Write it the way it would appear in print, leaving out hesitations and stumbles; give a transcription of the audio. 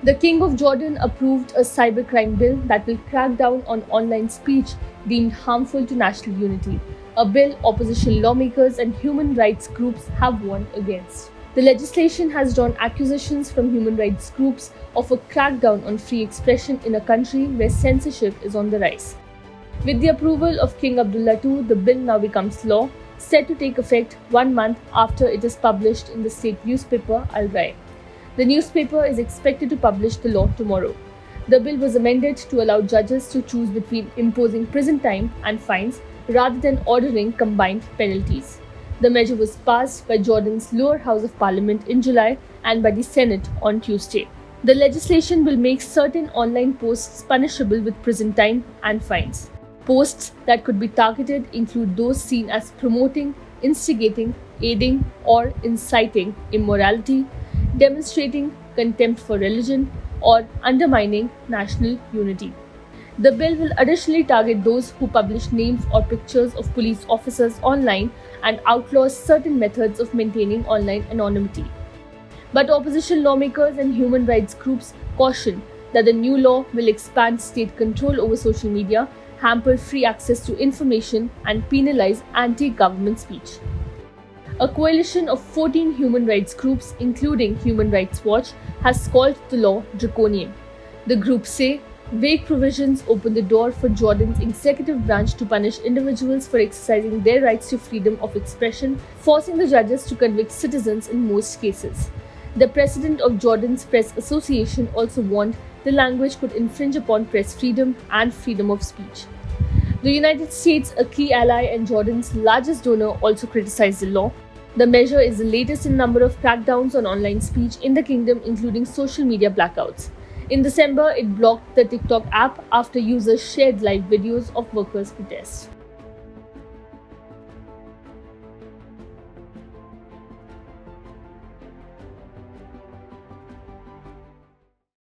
The King of Jordan approved a cybercrime bill that will crack down on online speech deemed harmful to national unity, a bill opposition lawmakers and human rights groups have warned against. The legislation has drawn accusations from human rights groups of a crackdown on free expression in a country where censorship is on the rise. With the approval of King Abdullah II, the bill now becomes law, set to take effect 1 month after it is published in the state newspaper Al Rai. The newspaper is expected to publish the law tomorrow. The bill was amended to allow judges to choose between imposing prison time and fines rather than ordering combined penalties. The measure was passed by Jordan's lower house of parliament in July and by the Senate on Tuesday. The legislation will make certain online posts punishable with prison time and fines. Posts that could be targeted include those seen as promoting, instigating, aiding, or inciting immorality, demonstrating contempt for religion, or undermining national unity. The bill will additionally target those who publish names or pictures of police officers online and outlaws certain methods of maintaining online anonymity. But opposition lawmakers and human rights groups caution that the new law will expand state control over social media, hamper free access to information, and penalize anti-government speech. A coalition of 14 human rights groups, including Human Rights Watch, has called the law draconian. The groups say vague provisions open the door for Jordan's executive branch to punish individuals for exercising their rights to freedom of expression, forcing the judges to convict citizens in most cases. The president of Jordan's Press Association also warned the language could infringe upon press freedom and freedom of speech. The United States, a key ally and Jordan's largest donor, also criticized the law. The measure is the latest in number of crackdowns on online speech in the kingdom, including social media blackouts. In December, it blocked the TikTok app after users shared live videos of workers' protests.